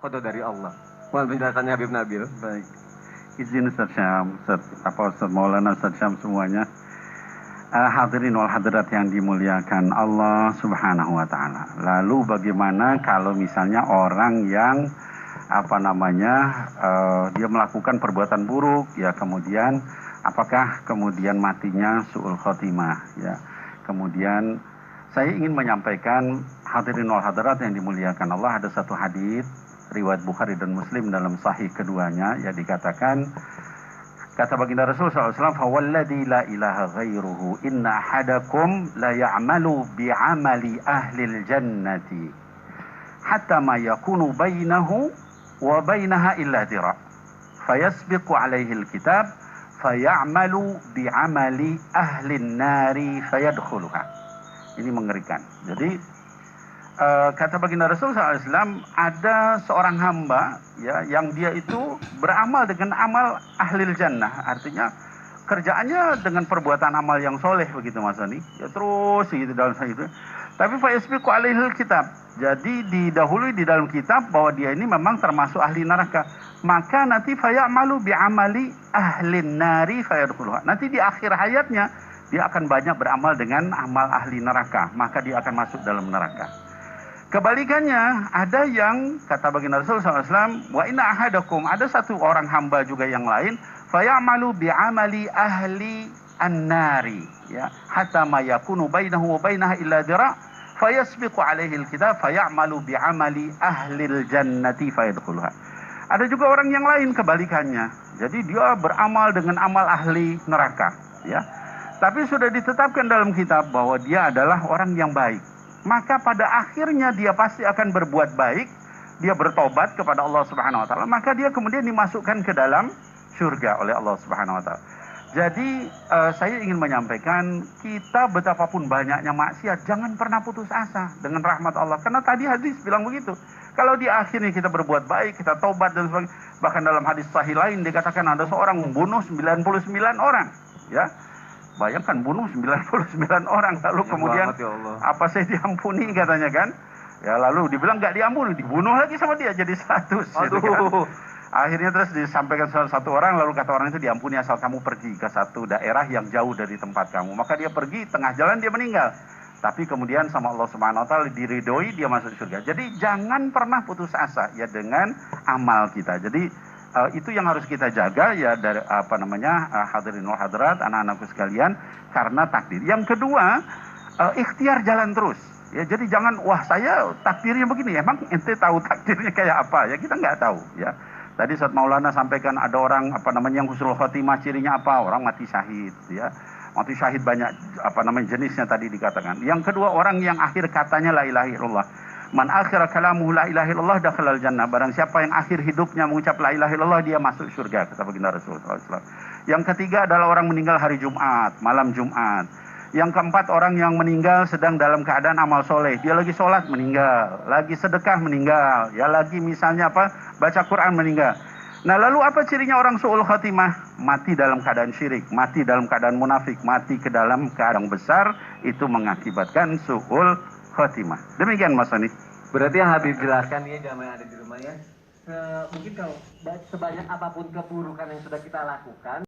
Qada dari Allah. Mohon penjelasannya Habib Nabil. Baik. Izin Ustaz Syam, Ustaz Maulana, Ustaz Syam semuanya. Hadirin wal hadirat yang dimuliakan Allah Subhanahu wa taala. Lalu bagaimana kalau misalnya orang yang dia melakukan perbuatan buruk, ya, kemudian apakah kemudian matinya su'ul khotimah, ya. Kemudian saya ingin menyampaikan, hadirin wal hadirat yang dimuliakan Allah, ada satu hadis riwayat Bukhari dan Muslim dalam sahih keduanya, ya, dikatakan, kata baginda Rasul SAW, "Fawalladzi la ilaha ghairuhu inna ahadakum la ya'malu bi'amali ahlil jannati hatta ma yakunu bainahu wa bainaha illa dira' fayasbiqu alaihi alkitab fayamalu bi'amali ahlin nari fayadkhuluha." Ini mengerikan. Jadi kata baginda Rasul SAW, ada seorang hamba, ya, yang dia itu beramal dengan amal ahlil jannah. Artinya kerjaannya dengan perbuatan amal yang soleh, begitu Mas Ani. Ya, terus gitu dalam itu. Tapi fayasbiqu alaihil kitab. Jadi didahului di dalam kitab bahwa dia ini memang termasuk ahli neraka. Maka nanti fayamalu bi'amali ahlin nari fayadkhuluha. Nanti di akhir hayatnya dia akan banyak beramal dengan amal ahli neraka, maka dia akan masuk dalam neraka. Kebalikannya, ada yang kata baginda Rasul SAW, wa inna ahadakum, ada satu orang hamba juga yang lain, fayamalu bi'amali ahli an-nari, ya, hatta ma yakunu bainahu wa bainaha illa dira' fayasbiqu alaihi al-kitab fayamalu bi'amali ahli al-jannati fayadkhuluha. Ada juga orang yang lain kebalikannya. Jadi dia beramal dengan amal ahli neraka, ya. Tapi sudah ditetapkan dalam kitab bahwa dia adalah orang yang baik. Maka pada akhirnya dia pasti akan berbuat baik, dia bertobat kepada Allah Subhanahu wa taala, maka dia kemudian dimasukkan ke dalam surga oleh Allah Subhanahu wa taala. Jadi saya ingin menyampaikan, kita betapapun banyaknya maksiat, jangan pernah putus asa dengan rahmat Allah. Karena tadi hadis bilang begitu. Kalau di akhirnya kita berbuat baik, kita tobat dan sebagainya, bahkan dalam hadis sahih lain dikatakan ada seorang membunuh 99 orang, ya. Bayangkan, bunuh 99 orang, lalu kemudian apa saya diampuni katanya kan, ya, lalu dibilang nggak diampuni, dibunuh lagi sama dia jadi 100. Gitu kan. Akhirnya terus disampaikan satu orang, lalu kata orang itu, diampuni asal kamu pergi ke satu daerah yang jauh dari tempat kamu. Maka dia pergi, tengah jalan dia meninggal, tapi kemudian sama Allah Subhanahu wa taala diridhoi, dia masuk surga. Jadi jangan pernah putus asa, ya, dengan amal kita. Jadi itu yang harus kita jaga, ya, dari hadirin wal hadirat, anak-anakku sekalian, karena takdir. Yang kedua, ikhtiar jalan terus, ya. Jadi jangan, wah, saya takdirnya begini, emang ente tahu takdirnya kayak apa, ya, kita nggak tahu, ya. Tadi Ustaz Maulana sampaikan ada orang yang husnul khotimah, cirinya apa? Orang mati syahid, ya. Mati syahid banyak jenisnya tadi dikatakan. Yang kedua, orang yang akhir katanya la ilaha illallah. Man akhir kalamuhu la ilaha illallah dakhalal jannah. Barang siapa yang akhir hidupnya mengucap la ilaha illallah, dia masuk surga, kata baginda Rasulullah SAW. Yang ketiga adalah orang meninggal hari Jumat, malam Jumat. Yang keempat, orang yang meninggal sedang dalam keadaan amal soleh. Dia lagi sholat meninggal, lagi sedekah meninggal, ya, lagi misalnya baca Quran meninggal. Nah, lalu apa cirinya orang su'ul khatimah? Mati dalam keadaan syirik, mati dalam keadaan munafik, mati ke dalam keadaan besar, itu mengakibatkan su'ul khatimah. Demikian Mas Ani. Berarti yang Habib jelaskan, dia jamaah ada di rumah, ya, mungkin kalau sebanyak apapun keburukan yang sudah kita lakukan,